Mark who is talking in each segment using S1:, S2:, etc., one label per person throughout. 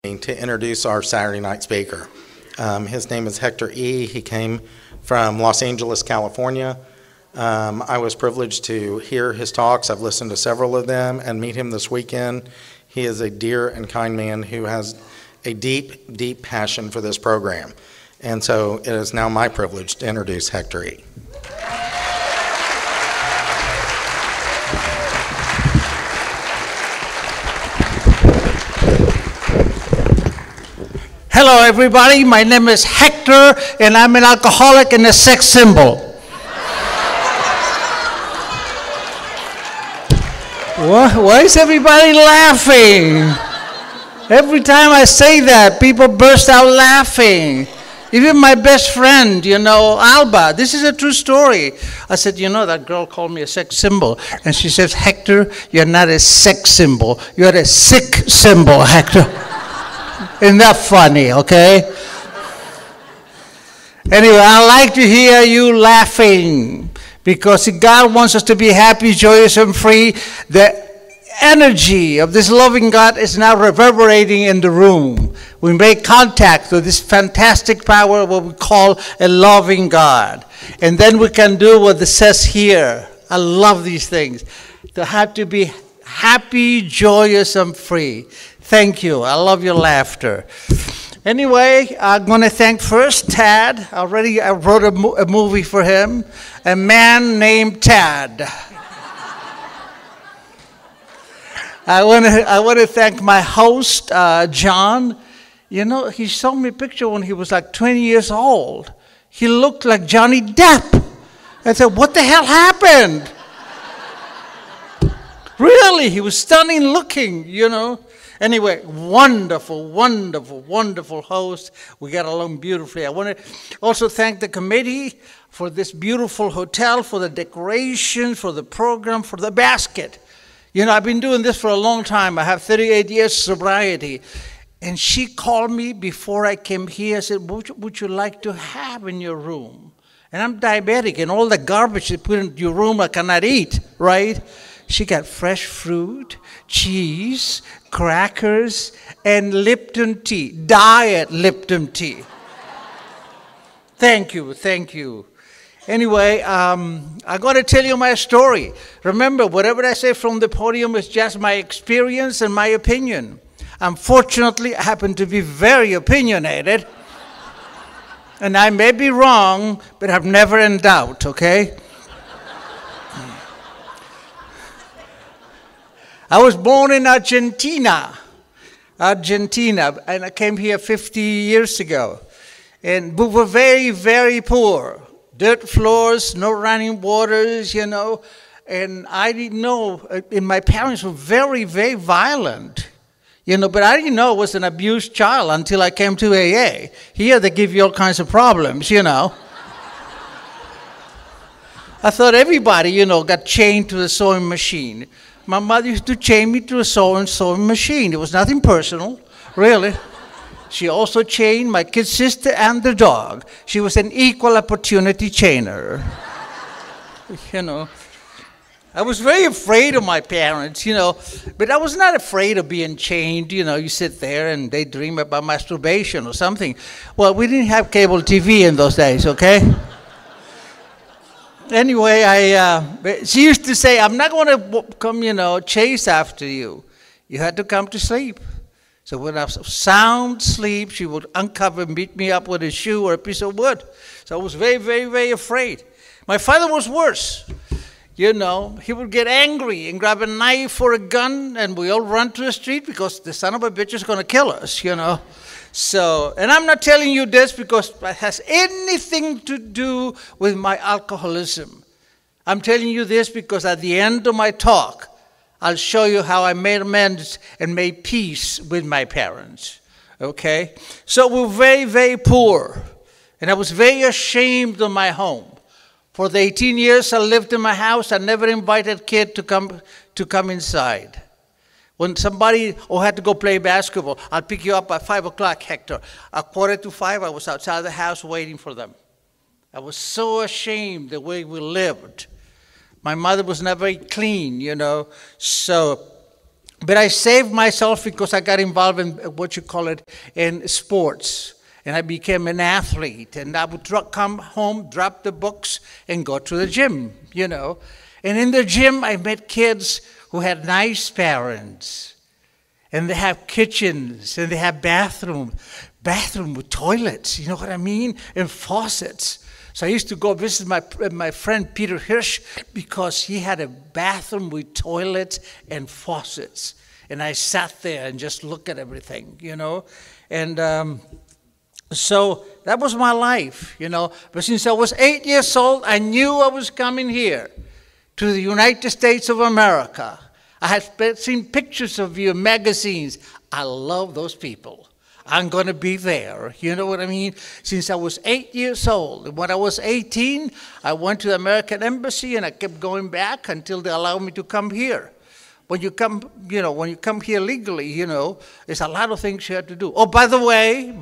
S1: to introduce our Saturday night speaker. His name is Hector E. He came from Los Angeles, California. I was privileged to hear his talks. I've listened to several of them and meet him this weekend. He is a dear and kind man who has a deep, deep passion for this program. And so it is now my privilege to introduce Hector E.
S2: Hello everybody, my name is Hector and I'm an alcoholic and a sex symbol. Why is everybody laughing? Every time I say that, people burst out laughing. Even my best friend, Alba, this is a true story. I said, that girl called me a sex symbol. And she says, Hector, you're not a sex symbol. You're a sick symbol, Hector. Isn't that funny, okay? Anyway, I like to hear you laughing because God wants us to be happy, joyous, and free. The energy of this loving God is now reverberating in the room. We make contact with this fantastic power of what we call a loving God. And then we can do what it says here. I love these things. To have to be happy, joyous, and free. Thank you. I love your laughter. Anyway, I'm going to thank first Tad. I wrote a movie for him. A Man Named Tad. I want to thank my host, John. He showed me a picture when he was like 20 years old. He looked like Johnny Depp. I said, what the hell happened? Really, he was stunning looking, Anyway, wonderful, wonderful, wonderful host. We got along beautifully. I want to also thank the committee for this beautiful hotel, for the decorations, for the program, for the basket. I've been doing this for a long time. I have 38 years sobriety. And she called me before I came here. I said, what would you like to have in your room? And I'm diabetic, and all the garbage you put in your room I cannot eat, right? She got fresh fruit, cheese, crackers, and Lipton tea, diet Lipton tea. Thank you, thank you. Anyway, I'm going to tell you my story. Remember, whatever I say from the podium is just my experience and my opinion. Unfortunately, I happen to be very opinionated. And I may be wrong, but I'm never in doubt, okay? I was born in Argentina, and I came here 50 years ago. And we were very, very poor. Dirt floors, no running waters, And I didn't know, and my parents were very, very violent. But I didn't know I was an abused child until I came to AA. Here they give you all kinds of problems, I thought everybody, got chained to the sewing machine. My mother used to chain me to a sewing machine. It was nothing personal, really. She also chained my kid sister and the dog. She was an equal opportunity chainer. I was very afraid of my parents, but I was not afraid of being chained. You sit there and they dream about masturbation or something. Well, we didn't have cable TV in those days, okay? Anyway, she used to say, I'm not going to come, chase after you. You had to come to sleep. So when I was sound sleep, she would uncover and beat me up with a shoe or a piece of wood. So I was very, very, very afraid. My father was worse. He would get angry and grab a knife or a gun, and we all run to the street because the son of a bitch is going to kill us, So, and I'm not telling you this because it has anything to do with my alcoholism. I'm telling you this because at the end of my talk, I'll show you how I made amends and made peace with my parents, okay? So we're very, very poor, and I was very ashamed of my home. For the 18 years I lived in my house, I never invited a kid to come inside. When somebody had to go play basketball, I'll pick you up at 5 o'clock, Hector. At 4:45, I was outside the house waiting for them. I was so ashamed the way we lived. My mother was never very clean, So But I saved myself because I got involved in what you call it, in sports. And I became an athlete. And I would come home, drop the books, and go to the gym, you know. And in the gym, I met kids who had nice parents. And they have kitchens, and they have bathroom with toilets, you know what I mean? And faucets. So I used to go visit my friend Peter Hirsch because he had a bathroom with toilets and faucets. And I sat there and just looked at everything, you know. And so that was my life, you know. But since I was 8 years old, I knew I was coming here to the United States of America. I had seen pictures of you in magazines. I love those people. I'm going to be there. You know what I mean? Since I was 8 years old. When I was 18, I went to the American Embassy, and I kept going back until they allowed me to come here. When you come, when you come here legally, there's a lot of things you have to do. Oh, by the way,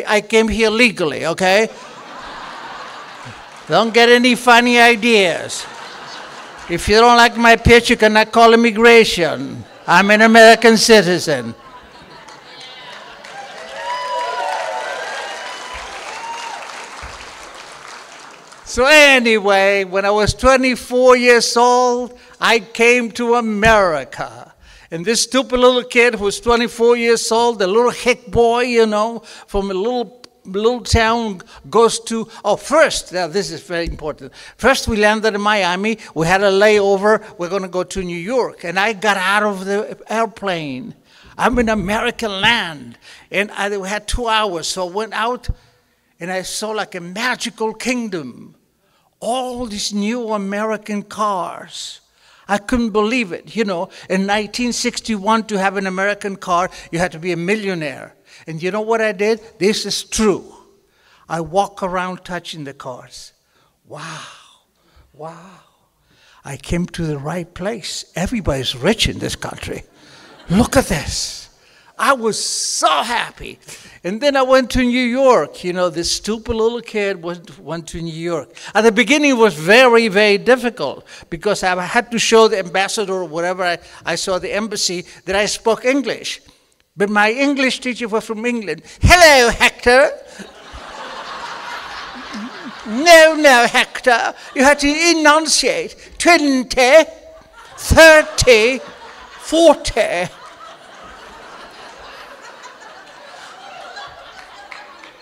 S2: I came here legally, okay? Don't get any funny ideas. If you don't like my pitch, you cannot call immigration. I'm an American citizen. So anyway, when I was 24 years old, I came to America. And this stupid little kid who was 24 years old, the little hick boy, from a little town goes to, this is very important. First we landed in Miami, we had a layover, we're going to go to New York. And I got out of the airplane. I'm in American land. And we had 2 hours, so I went out and I saw like a magical kingdom. All these new American cars. I couldn't believe it. In 1961, to have an American car, you had to be a millionaire. And you know what I did? This is true. I walk around touching the cars. Wow. I came to the right place. Everybody's rich in this country. Look at this. I was so happy. And then I went to New York. This stupid little kid went to New York. At the beginning, it was very, very difficult because I had to show the ambassador or whatever I saw the embassy that I spoke English. But my English teacher was from England. Hello, Hector. No, Hector. You had to enunciate 20, 30, 40.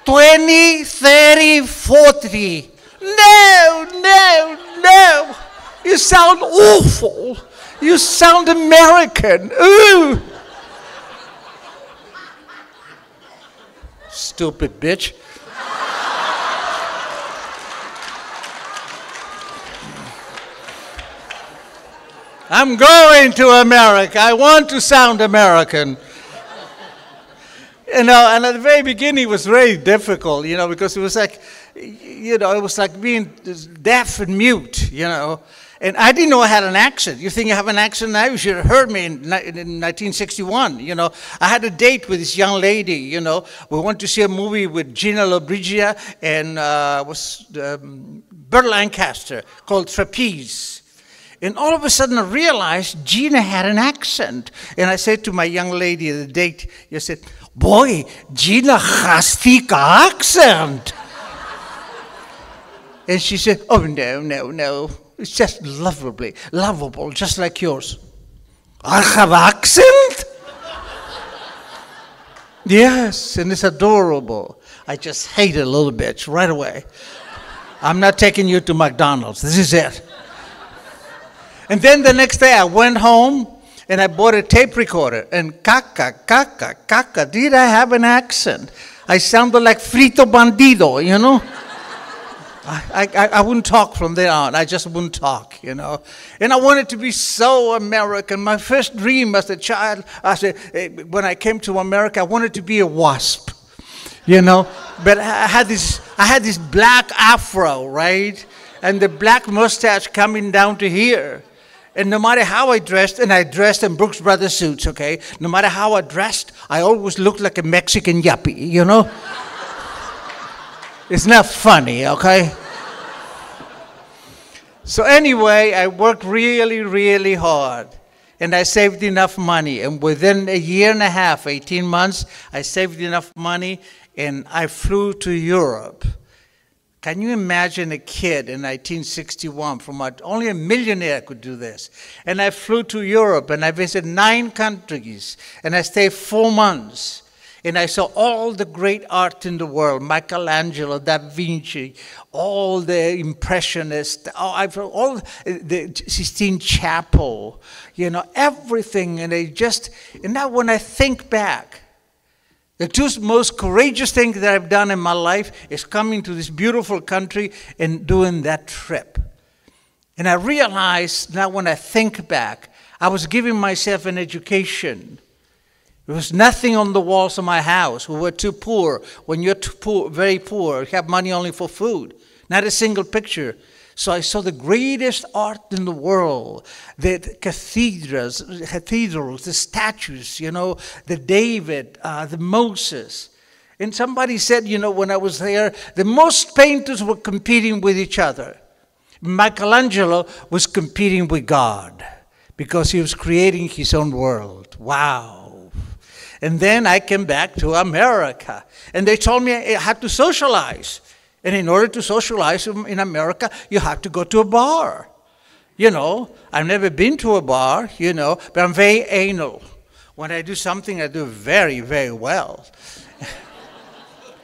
S2: 20, 30, 40. No. You sound awful. You sound American. Ooh. Stupid bitch. I'm going to America. I want to sound American. And at the very beginning it was very difficult, because it was like, it was like being deaf and mute, And I didn't know I had an accent. You think I have an accent now? You should have heard me in 1961, I had a date with this young lady, We went to see a movie with Gina Lollobrigida and Burt Lancaster called Trapeze. And all of a sudden I realized Gina had an accent. And I said to my young lady at the date, I said, boy, Gina has thick accent. And she said, oh, no. It's just lovable, just like yours. I have accent? Yes, and it's adorable. I just hate it a little bit right away. I'm not taking you to McDonald's. This is it. And then the next day I went home and I bought a tape recorder. And caca, did I have an accent? I sounded like Frito Bandido, I wouldn't talk from there on. I just wouldn't talk, And I wanted to be so American. My first dream as a child, when I came to America, I wanted to be a wasp, But I had this black afro, right? And the black mustache coming down to here. And no matter how I dressed, and I dressed in Brooks Brothers suits, okay? No matter how I dressed, I always looked like a Mexican yuppie, It's not funny, okay? So anyway, I worked really, really hard. and I saved enough money. And within a year and a half, 18 months, I saved enough money, and I flew to Europe. Can you imagine a kid in 1961 only a millionaire could do this? And I flew to Europe, and I visited 9 countries, and I stayed 4 months. And I saw all the great art in the world, Michelangelo, Da Vinci, all the Impressionists, all the Sistine Chapel, everything. And now when I think back, the 2 most courageous things that I've done in my life is coming to this beautiful country and doing that trip. And I realized now when I think back, I was giving myself an education. There was nothing on the walls of my house. We were too poor. When you're too poor, very poor, you have money only for food. Not a single picture. So I saw the greatest art in the world. The cathedrals, the statues, the David, the Moses. And somebody said, when I was there, the most painters were competing with each other. Michelangelo was competing with God because he was creating his own world. Wow. And then I came back to America. And they told me I had to socialize. And in order to socialize in America, you have to go to a bar. I've never been to a bar, but I'm very anal. When I do something, I do very, very well.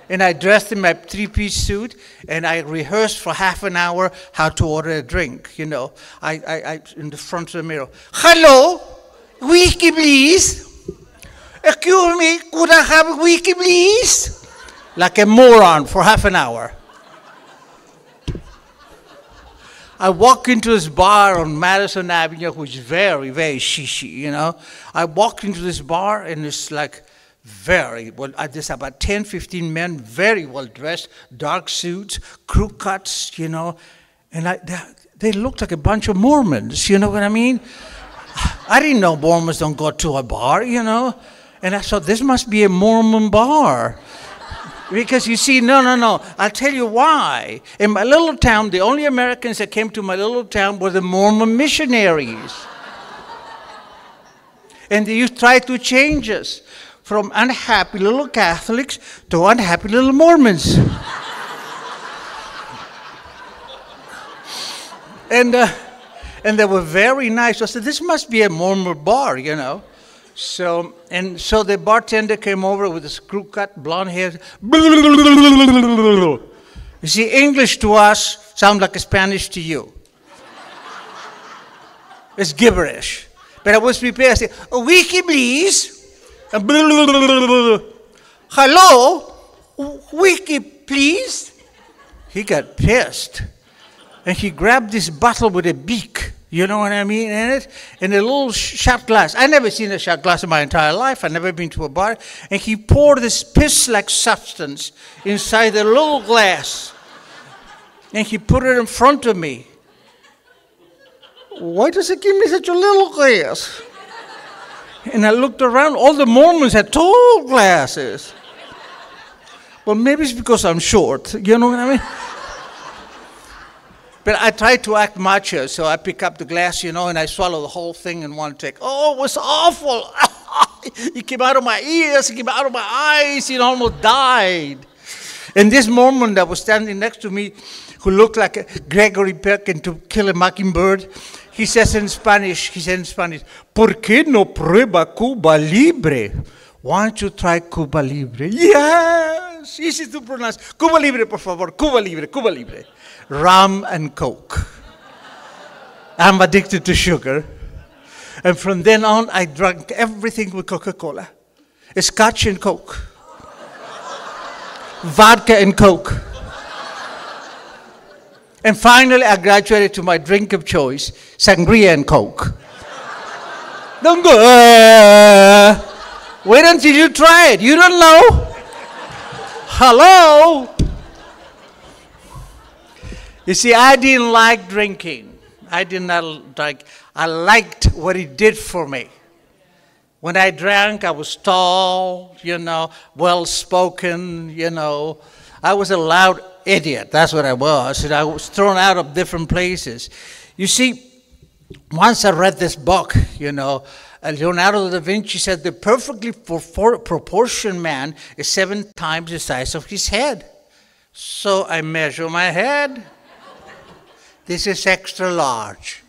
S2: And I dressed in my 3-piece suit, and I rehearsed for half an hour how to order a drink, I in the front of the mirror. Hello, whiskey, please. Excuse me, could I have whiskey, please? Like a moron for half an hour. I walk into this bar on Madison Avenue, which is very, very shishy, I walked into this bar, and it's like very well. There's about 10, 15 men, very well dressed, dark suits, crew cuts, and they looked like a bunch of Mormons, you know what I mean? I didn't know Mormons don't go to a bar, And I thought, this must be a Mormon bar. Because you see, no. I'll tell you why. In my little town, the only Americans that came to my little town were the Mormon missionaries. And they tried to change us from unhappy little Catholics to unhappy little Mormons. And they were very nice. I said, this must be a Mormon bar, So the bartender came over with his crew cut, blonde hair. You see, English to us sounds like Spanish to you. It's gibberish. But I was prepared. I said, a wiki, please. Hello, wiki, please. He got pissed. And he grabbed this bottle with a beak. You know what I mean? And a little shot glass. I never seen a shot glass in my entire life. I've never been to a bar. And he poured this piss-like substance inside the little glass. And he put it in front of me. Why does he give me such a little glass? And I looked around. All the Mormons had tall glasses. Well, maybe it's because I'm short. You know what I mean? But I tried to act macho, so I pick up the glass, and I swallow the whole thing in one take. Oh, it was awful. It came out of my ears, it came out of my eyes, it almost died. And this Mormon that was standing next to me, who looked like a Gregory Peck in To Kill a Mockingbird, he said in Spanish, ¿Por qué no prueba Cuba Libre? Why don't you try Cuba Libre? Yes, easy to pronounce. Cuba Libre, por favor, Cuba Libre, Cuba Libre. Rum and Coke. I'm addicted to sugar. And from then on, I drank everything with Coca-Cola. Scotch and Coke. Vodka and Coke. And finally, I graduated to my drink of choice, sangria and Coke. Don't go, wait until you try it. You don't know. Hello? You see, I didn't like drinking. I did not drink. I liked what it did for me. When I drank, I was tall, well-spoken, I was a loud idiot. That's what I was. And I was thrown out of different places. You see, once I read this book, Leonardo da Vinci said the perfectly proportioned man is 7 times the size of his head. So I measure my head. This is extra large.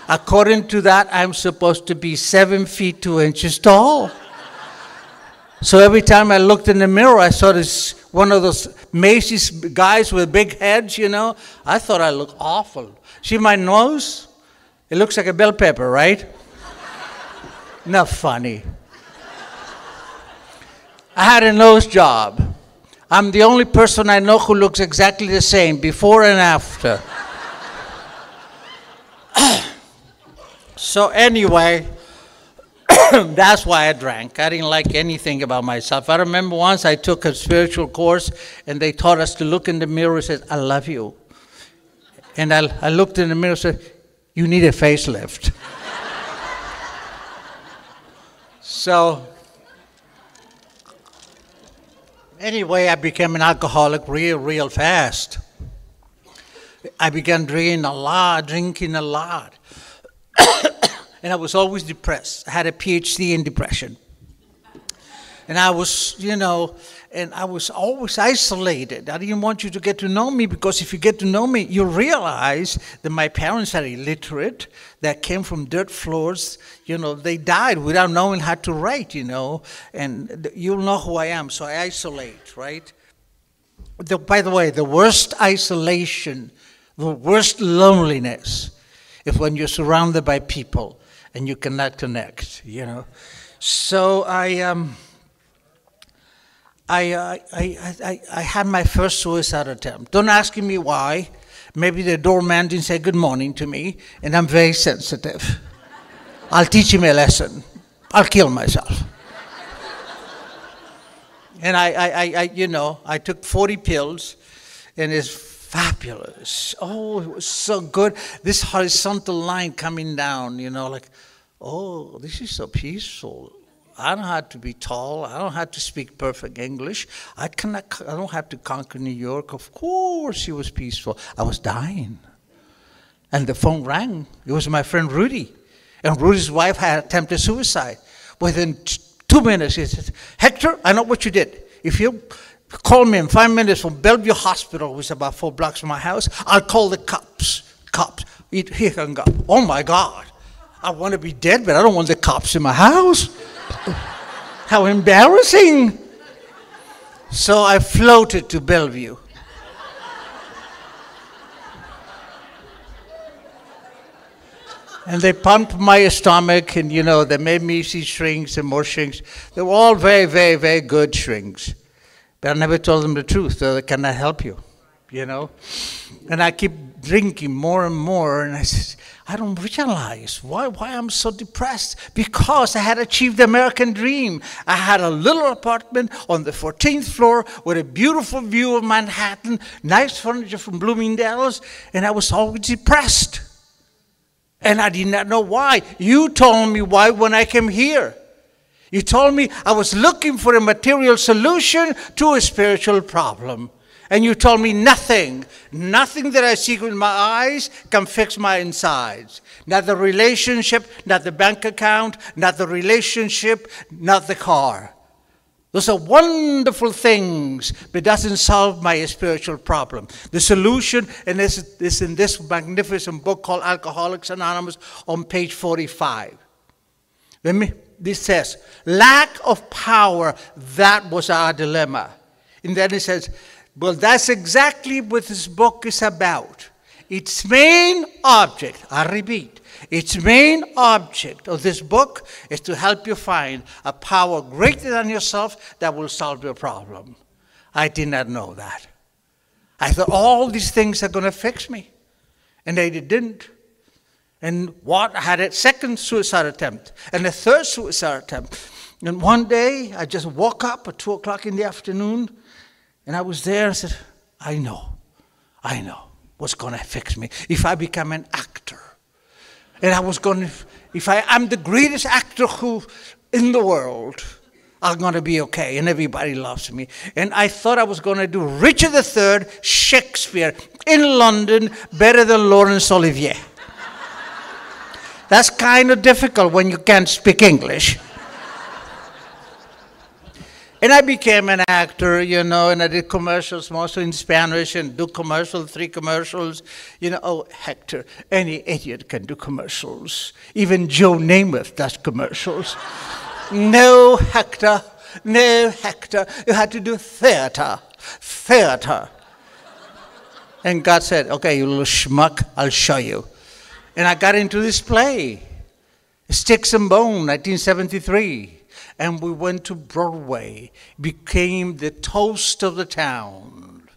S2: According to that, I'm supposed to be 7 feet 2 inches tall. So every time I looked in the mirror, I saw this one of those Macy's guys with big heads, I thought I looked awful. See my nose? It looks like a bell pepper, right? Not funny. I had a nose job. I'm the only person I know who looks exactly the same, before and after. So anyway, that's why I drank. I didn't like anything about myself. I remember once I took a spiritual course, and they taught us to look in the mirror and said, I love you. And I looked in the mirror and said, you need a facelift. So anyway, I became an alcoholic real fast. I began drinking a lot. And I was always depressed. I had a PhD in depression. And I was, and I was always isolated. I didn't want you to get to know me, because if you get to know me, you realize that my parents are illiterate, that came from dirt floors. They died without knowing how to write, and you'll know who I am, so I isolate, right? By the way, the worst isolation, the worst loneliness is when you're surrounded by people and you cannot connect, So I had my first suicide attempt. Don't ask me why. Maybe the doorman didn't say good morning to me, and I'm very sensitive. I'll teach him a lesson. I'll kill myself. And I took 40 pills, and it's fabulous. Oh, it was so good. This horizontal line coming down, oh, this is so peaceful. I don't have to be tall. I don't have to speak perfect English. I don't have to conquer New York. Of course, it was peaceful. I was dying. And the phone rang. It was my friend Rudy. And Rudy's wife had attempted suicide. Within 2 minutes, he said, Hector, I know what you did. If you call me in 5 minutes from Bellevue Hospital, which is about 4 blocks from my house, I'll call the cops. He hung up. Oh, my God. I want to be dead, but I don't want the cops in my house. How embarrassing. So I floated to Bellevue. And they pumped my stomach, and they made me see shrinks and more shrinks. They were all very, very, very good shrinks. But I never told them the truth, so they cannot help you, And I keep drinking more and more, and I said, I don't realize why I'm so depressed. Because I had achieved the American dream. I had a little apartment on the 14th floor with a beautiful view of Manhattan, nice furniture from Bloomingdale's, and I was always depressed. And I did not know why. You told me why when I came here. You told me I was looking for a material solution to a spiritual problem. And you told me nothing that I see with my eyes can fix my insides. Not the relationship, not the bank account, not the relationship, not the car. Those are wonderful things, but it doesn't solve my spiritual problem. The solution, and this is in this magnificent book called Alcoholics Anonymous on page 45. This says, lack of power, that was our dilemma. And then it says, well, that's exactly what this book is about. Its main object, I repeat, its main object of this book is to help you find a power greater than yourself that will solve your problem. I did not know that. I thought all these things are going to fix me. And they didn't. And I had a second suicide attempt and a third suicide attempt. And one day, I just woke up at 2 o'clock in the afternoon, and I was there and said, I know what's going to fix me. If I become an actor, and if I am the greatest actor in the world, I'm going to be okay, and everybody loves me. And I thought I was going to do Richard III, Shakespeare, in London, better than Laurence Olivier. That's kind of difficult when you can't speak English. And I became an actor, you know, and I did commercials mostly in Spanish and do commercials, 3 commercials. You know, oh, Hector, any idiot can do commercials. Even Joe Namath does commercials. No, Hector, no, Hector, you had to do theater, theater. And God said, okay, you little schmuck, I'll show you. And I got into this play, Sticks and Bone, 1973. And we went to Broadway, became the toast of the town.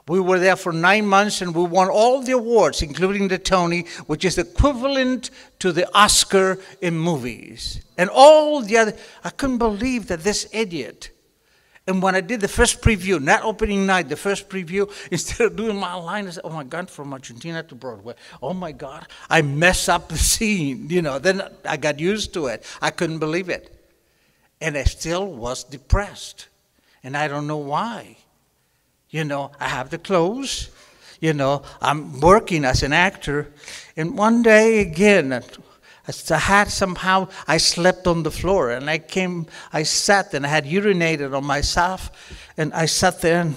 S2: We were there for 9 months and we won all the awards, including the Tony, which is equivalent to the Oscar in movies. And all the other, I couldn't believe that this idiot. And when I did the first preview, not opening night, the first preview, instead of doing my line, I said, oh my God, from Argentina to Broadway. Oh my God, I messed up the scene. You know, then I got used to it. I couldn't believe it. And I still was depressed. And I don't know why. You know, I have the clothes. You know, I'm working as an actor. And one day again, I slept on the floor. And I sat and I had urinated on myself. And I sat there and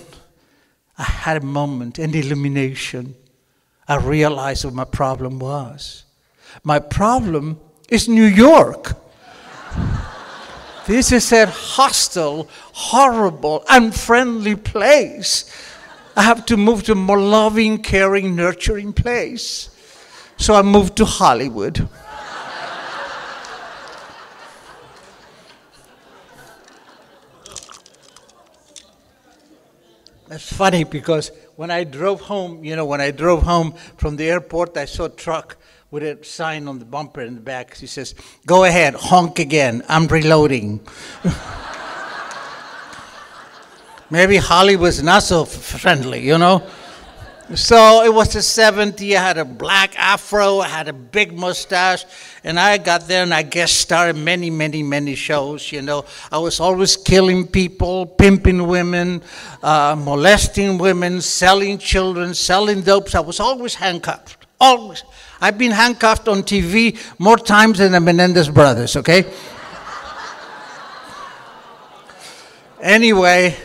S2: I had a moment, an illumination. I realized what my problem was. My problem is New York. This is a hostile, horrible, unfriendly place. I have to move to a more loving, caring, nurturing place. So I moved to Hollywood. That's funny because when I drove home, you know, when I drove home from the airport, I saw a truck with a sign on the bumper in the back. He says, go ahead, honk again, I'm reloading. Maybe Hollywood's not so friendly, you know? So it was the 70s, I had a black afro, I had a big mustache, and I got there and I guest starred many, many, many shows, you know. I was always killing people, pimping women, molesting women, selling children, selling dopes. I was always handcuffed, always. I've been handcuffed on TV more times than the Menendez brothers, okay? Anyway,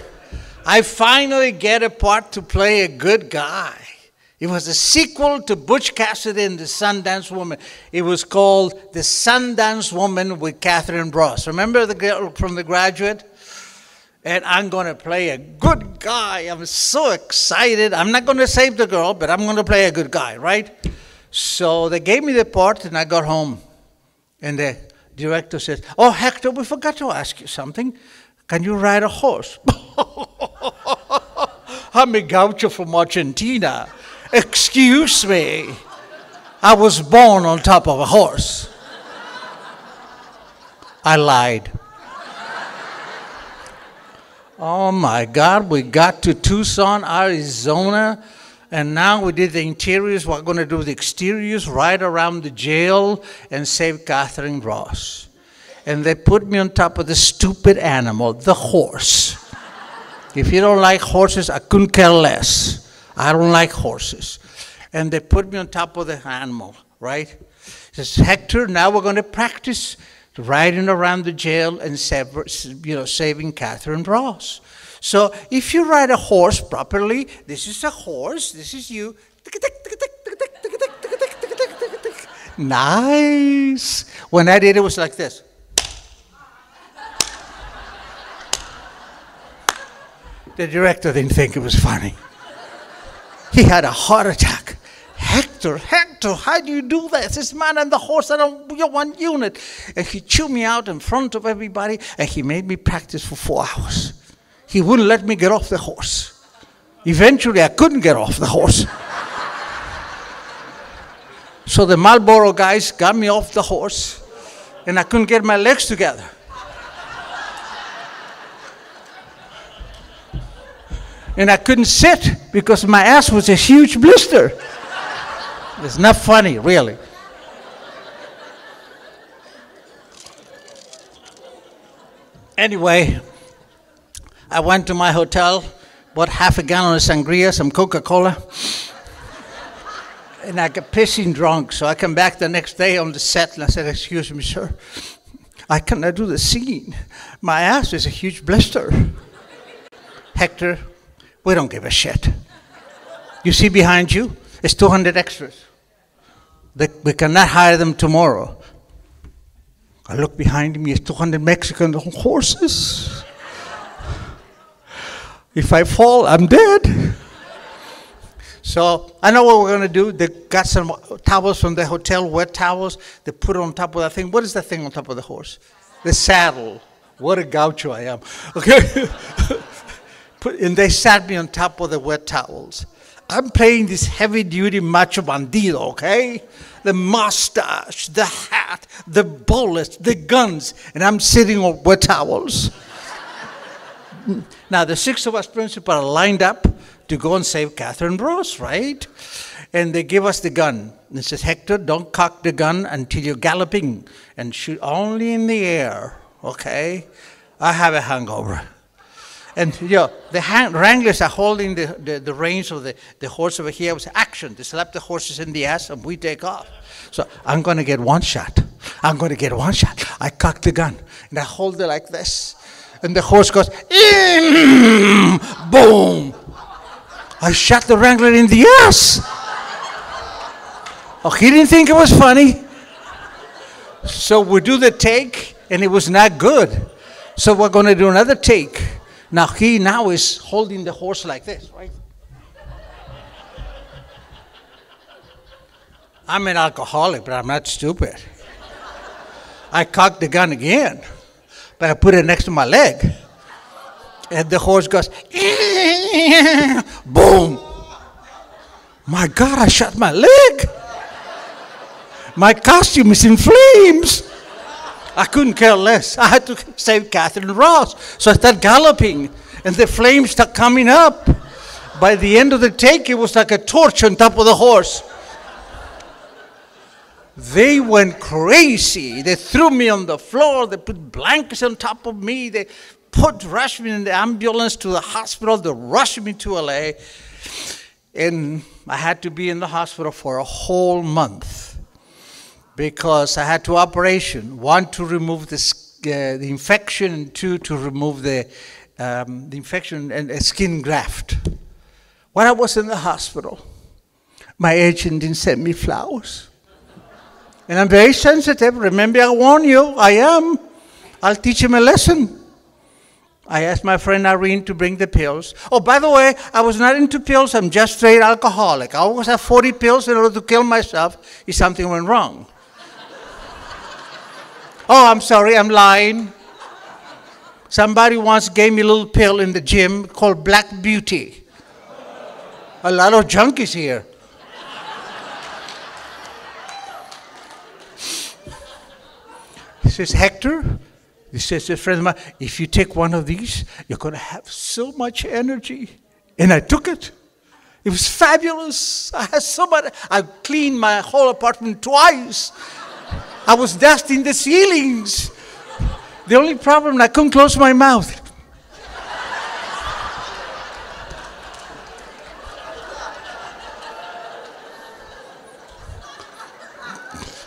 S2: I finally get a part to play a good guy. It was a sequel to Butch Cassidy and the Sundance Woman. It was called The Sundance Woman with Catherine Ross. Remember the girl from The Graduate? And I'm going to play a good guy. I'm so excited. I'm not going to save the girl, but I'm going to play a good guy, right? So they gave me the part, and I got home. And the director says, oh, Hector, we forgot to ask you something. Can you ride a horse? I'm a gaucho from Argentina. Excuse me. I was born on top of a horse. I lied. Oh, my God. We got to Tucson, Arizona. And now we did the interiors. We're going to do the exteriors right around the jail and save Catherine Ross. And they put me on top of the stupid animal, the horse. If you don't like horses, I couldn't care less. I don't like horses. And they put me on top of the animal, right? He says, Hector, now we're going to practice riding around the jail and saving Catherine Ross. So if you ride a horse properly, this is a horse, this is you. Nice. When I did it was like this. The director didn't think it was funny. He had a heart attack. Hector, how do you do this? This man and the horse are on one unit. And he chewed me out in front of everybody, and he made me practice for 4 hours. He wouldn't let me get off the horse. Eventually, I couldn't get off the horse. So the Marlboro guys got me off the horse, and I couldn't get my legs together. And I couldn't sit because my ass was a huge blister. It's not funny, really. Anyway, I went to my hotel, bought half a gallon of sangria, some Coca-Cola, And I got pissing drunk, so I come back the next day on the set, and I said, "Excuse me, sir, I cannot do the scene. My ass is a huge blister." "Hector, we don't give a shit. You see behind you, it's 200 extras. We cannot hire them tomorrow." I look behind me, it's 200 Mexican horses. If I fall, I'm dead. So I know what we're going to do. They got some towels from the hotel, wet towels. They put it on top of that thing. What is that thing on top of the horse? The saddle. What a gaucho I am. Okay. And they sat me on top of the wet towels. I'm playing this heavy-duty macho bandido, okay? The mustache, the hat, the bullets, the guns, and I'm sitting on wet towels. Now, the 6 of us principal are lined up to go and save Catherine Ross, right? And they give us the gun. And it says, "Hector, don't cock the gun until you're galloping and shoot only in the air," okay? I have a hangover. And the wranglers are holding the reins of the horse over here. It was action. They slap the horses in the ass and we take off. So I'm going to get one shot. I'm going to get one shot. I cock the gun and I hold it like this. And the horse goes, boom. I shot the wrangler in the ass. Oh, he didn't think it was funny. So we do the take, and it was not good. So we're going to do another take. Now he now is holding the horse like this, right? I'm an alcoholic, but I'm not stupid. I cocked the gun again, but I put it next to my leg. And the horse goes, boom. My God, I shot my leg. My costume is in flames. I couldn't care less. I had to save Catherine Ross. So I started galloping, and the flames start coming up. By the end of the take, it was like a torch on top of the horse. They went crazy. They threw me on the floor. They put blankets on top of me. They rushed me in the ambulance to the hospital. They rushed me to LA. And I had to be in the hospital for a whole month because I had 2 operations. 1 to remove the infection, and 2 to remove the infection and a skin graft. When I was in the hospital, my agent didn't send me flowers. And I'm very sensitive. Remember, I warned you. I am. I'll teach him a lesson. I asked my friend Irene to bring the pills. Oh, by the way, I was not into pills. I'm just straight alcoholic. I always have 40 pills in order to kill myself if something went wrong. Oh, I'm sorry, I'm lying. Somebody once gave me a little pill in the gym called Black Beauty. A lot of junkies here. He says, "Hector," he says to a friend of mine, "if you take one of these, you're going to have so much energy." And I took it. It was fabulous. I had so much. I cleaned my whole apartment twice. I was dusting the ceilings. The only problem, I couldn't close my mouth.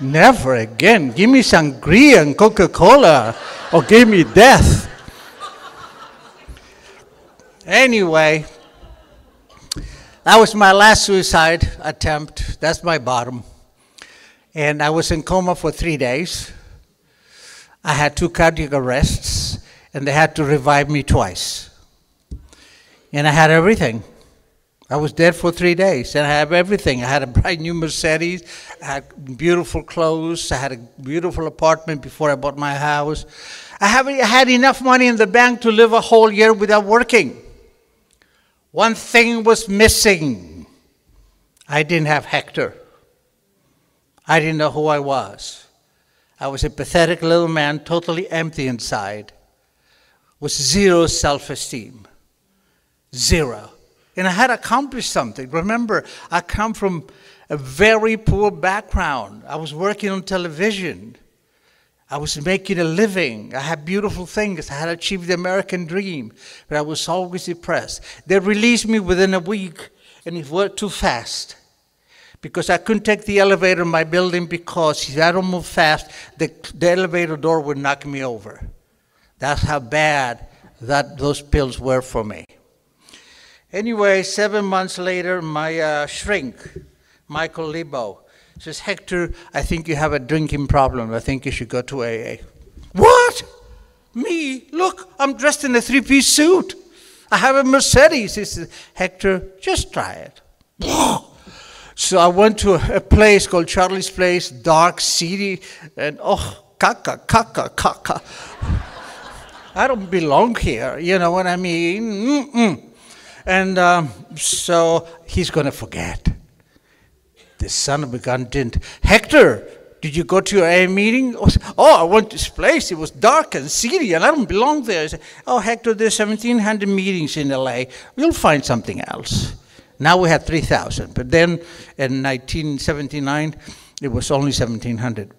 S2: Never again. Give me sangria and Coca-Cola, or give me death. Anyway, that was my last suicide attempt. That's my bottom. And I was in coma for 3 days. I had 2 cardiac arrests, and they had to revive me twice. And I had everything. I was dead for 3 days, and I had everything. I had a brand new Mercedes, I had beautiful clothes, I had a beautiful apartment before I bought my house. I had enough money in the bank to live a whole year without working. One thing was missing. I didn't have Hector. I didn't know who I was. I was a pathetic little man, totally empty inside, with 0 self-esteem. 0. And I had accomplished something. Remember, I come from a very poor background. I was working on television. I was making a living. I had beautiful things. I had achieved the American dream, but I was always depressed. They released me within a week, and it worked too fast. because I couldn't take the elevator in my building because if I don't move fast, the elevator door would knock me over. That's how bad those pills were for me. Anyway, 7 months later, my shrink, Michael Lebo, says, Hector, I think you have a drinking problem. I think you should go to AA. What? Me? Look, I'm dressed in a three-piece suit. I have a Mercedes. He says, Hector, just try it. So I went to a place called Charlie's Place, dark, seedy, and caca. I don't belong here, you know what I mean? And so he's going to forget. The son of a gun didn't. Hector, did you go to your AA meeting? Oh, I went to this place. It was dark and seedy, and I don't belong there. I said, oh, Hector, there's 1,700 meetings in LA. We'll find something else. Now we had 3,000. But then in 1979, it was only 1,700.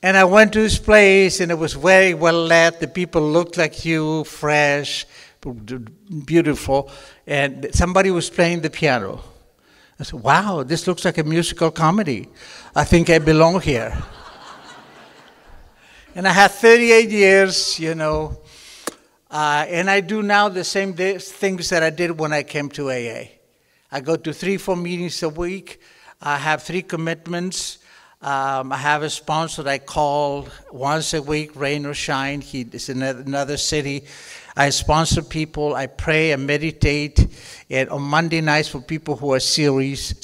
S2: And I went to this place, and it was very well lit. The people looked like you, fresh, beautiful. And somebody was playing the piano. I said, wow, this looks like a musical comedy. I think I belong here. And I had 38 years, you know. And I do now the same things that I did when I came to AA. I go to 3-4 meetings a week. I have 3 commitments. I have a sponsor I call once a week, rain or shine. He is in another city. I sponsor people. I pray and meditate. And on Monday nights for people who are serious,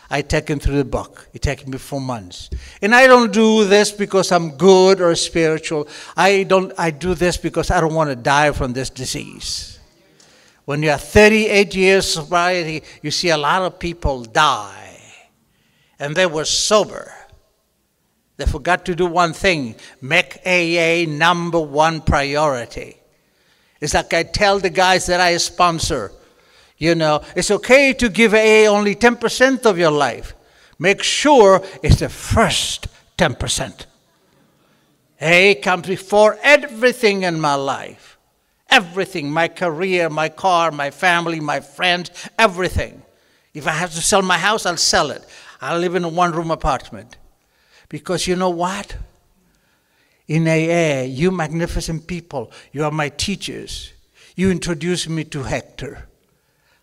S2: I take them through the book. It takes me 4 months. And I don't do this because I'm good or spiritual. I do this because I don't want to die from this disease. When you have 38 years sobriety, you see a lot of people die. And they were sober. They forgot to do one thing, make AA #1 priority. It's like I tell the guys that I sponsor, you know, it's okay to give AA only 10% of your life. Make sure it's the first 10%. AA comes before everything in my life. Everything, my career, my car, my family, my friends, everything. If I have to sell my house, I'll sell it. I live in a 1-room apartment. Because you know what? In AA, you magnificent people, you are my teachers. You introduced me to Hector.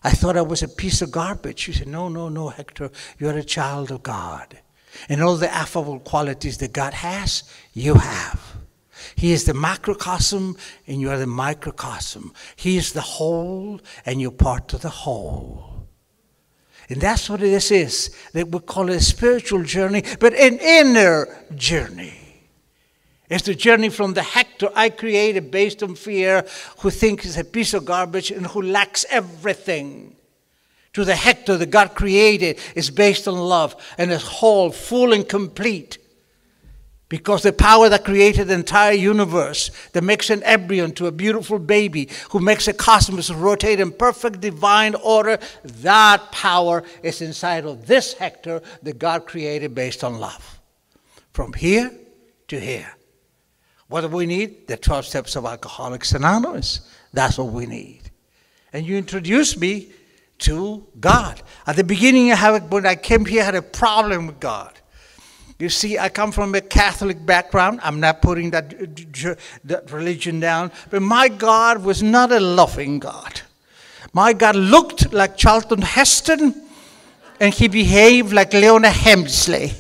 S2: I thought I was a piece of garbage. You said, no, Hector, you're a child of God. And all the affable qualities that God has, you have. He is the macrocosm, and you are the microcosm. He is the whole, and you're part of the whole. And that's what this is. That we call it a spiritual journey, but an inner journey. It's the journey from the Hector I created based on fear, who thinks he's a piece of garbage and who lacks everything, to the Hector that God created is based on love and is whole, full, and complete. Because the power that created the entire universe, that makes an embryo to a beautiful baby, who makes a cosmos rotate in perfect divine order, that power is inside of this Hector that God created based on love. From here to here. What do we need? The 12 steps of Alcoholics Anonymous. That's what we need. And you introduced me to God. At the beginning, when I came here, I had a problem with God. You see, I come from a Catholic background. I'm not putting that religion down. But my God was not a loving God. My God looked like Charlton Heston, and he behaved like Leona Hemsley.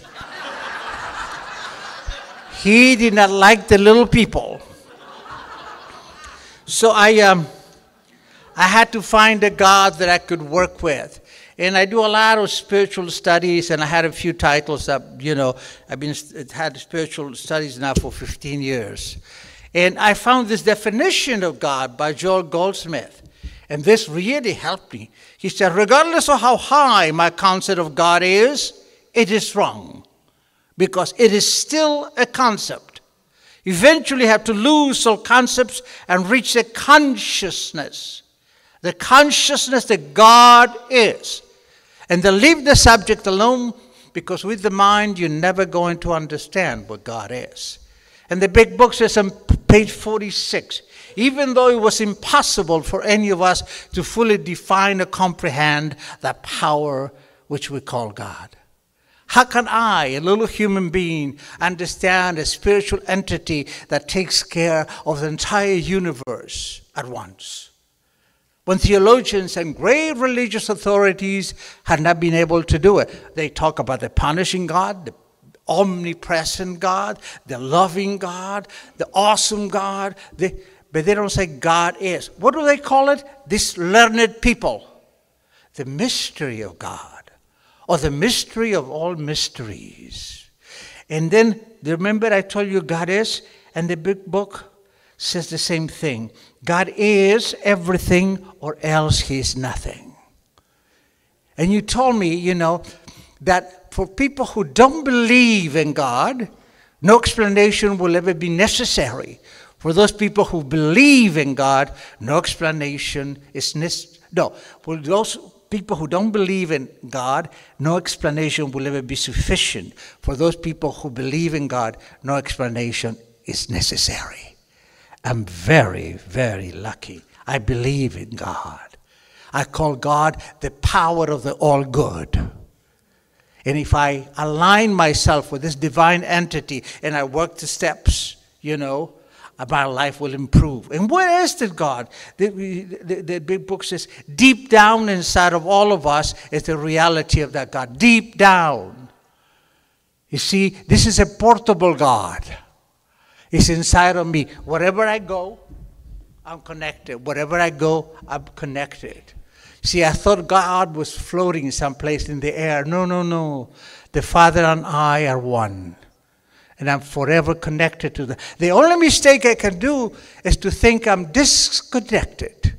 S2: He did not like the little people. So I had to find a God that I could work with. And I do a lot of spiritual studies, and I had a few titles up, you know. I've had spiritual studies now for 15 years. And I found this definition of God by Joel Goldsmith. And this really helped me. He said, regardless of how high my concept of God is, it is wrong. Because it is still a concept. Eventually you have to lose all concepts and reach the consciousness that God is. And then leave the subject alone, because with the mind you're never going to understand what God is. And the big book says, page 46. Even though it was impossible for any of us to fully define or comprehend the power which we call God. How can I, a little human being, understand a spiritual entity that takes care of the entire universe at once? When theologians and great religious authorities had not been able to do it. They talk about the punishing God, the omnipresent God, the loving God, the awesome God, but they don't say God is. What do they call it? These learned people. The mystery of God, or the mystery of all mysteries. And then, remember I told you God is, and the big book says the same thing. God is everything, or else he is nothing. And you told me, that for people who don't believe in God, no explanation will ever be necessary. For those people who believe in God, no explanation is necessary. For those people who don't believe in God, no explanation will ever be sufficient. For those people who believe in God, no explanation is necessary. I'm very, very lucky. I believe in God. I call God the power of the all good. And if I align myself with this divine entity and I work the steps, my life will improve. And where is the God? The big book says, deep down inside of all of us is the reality of that God. Deep down. You see, this is a portable God. It's inside of me. Wherever I go, I'm connected. Wherever I go, I'm connected. See, I thought God was floating someplace in the air. No. The Father and I are one. And I'm forever connected to them. The only mistake I can do is to think I'm disconnected.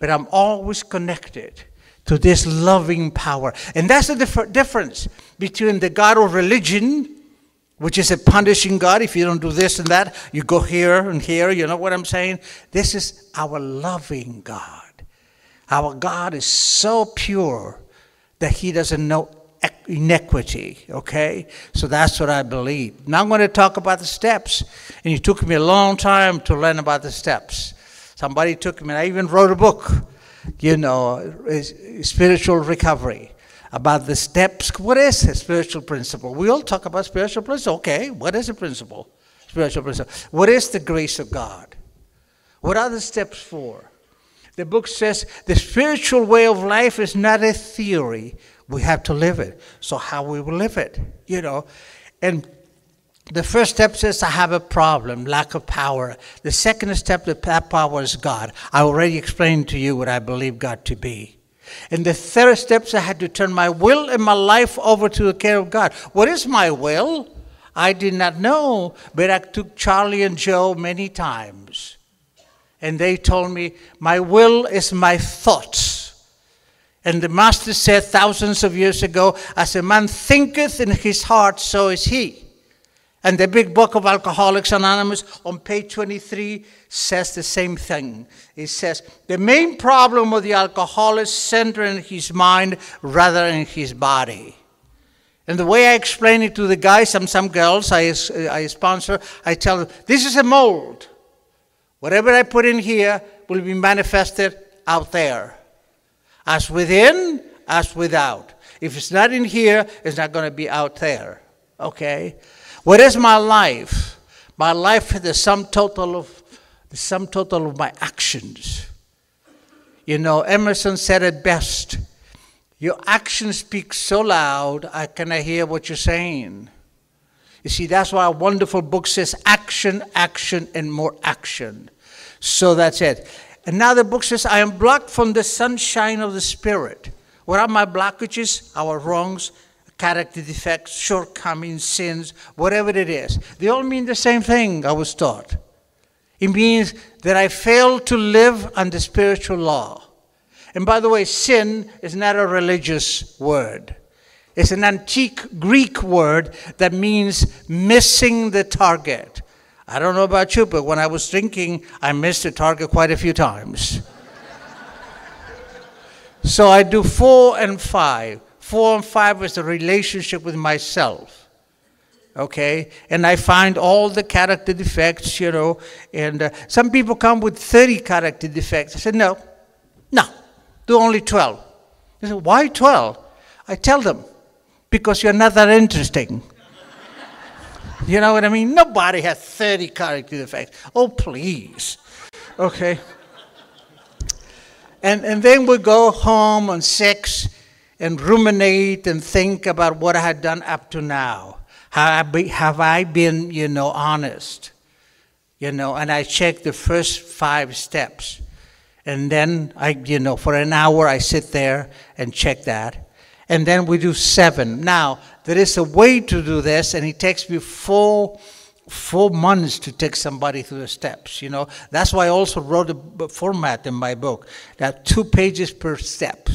S2: But I'm always connected to this loving power. And that's the difference between the God of religion, which is a punishing God. If you don't do this and that, you go here and here. You know what I'm saying? This is our loving God. Our God is so pure that he doesn't know inequity, okay? So that's what I believe. Now I'm going to talk about the steps. And it took me a long time to learn about the steps. Somebody took me, and I even wrote a book, Spiritual Recovery, about the steps. What is a spiritual principle? We all talk about spiritual principle. Okay, what is a principle? Spiritual principle. What is the grace of God? What are the steps for? The book says the spiritual way of life is not a theory. We have to live it. So how we will live it, And the first step says I have a problem, lack of power. The second step, that power is God. I already explained to you what I believe God to be. And the third step is I had to turn my will and my life over to the care of God. What is my will? I did not know, but I took Charlie and Joe many times. And they told me, my will is my thoughts. And the master said thousands of years ago, as a man thinketh in his heart, so is he. And the big book of Alcoholics Anonymous on page 23 says the same thing. It says, the main problem of the alcoholic is centered in his mind rather than in his body. And the way I explain it to the guys and some girls I sponsor, I tell them, this is a mold. Whatever I put in here will be manifested out there. As within, as without. If it's not in here, it's not going to be out there. Okay? What is my life? My life is the sum total of my actions. Emerson said it best. Your actions speak so loud, I cannot hear what you're saying. You see, that's why a wonderful book says action, action, and more action. So that's it. And now the book says, I am blocked from the sunshine of the Spirit. What are my blockages? Our wrongs, character defects, shortcomings, sins, whatever it is. They all mean the same thing, I was taught. It means that I fail to live under spiritual law. And by the way, sin is not a religious word. It's an antique Greek word that means missing the target. I don't know about you, but when I was drinking, I missed the target quite a few times. So I do 4 and 5. 4 and 5 is the relationship with myself. okay? And I find all the character defects, you know, and some people come with 30 character defects. I said, no, do only 12. They said, why 12? I tell them, because you're not that interesting. You know what I mean? Nobody has 30 character defects. Oh, please. Okay. And then we go home on 6 and ruminate and think about what I had done up to now. Have I been, you know, honest? You know, and I check the first 5 steps. And then for an hour I sit there and check that. And then we do 7. Now, there is a way to do this, and it takes me 4 months to take somebody through the steps, you know. That's why I also wrote a format in my book, that 2 pages per step.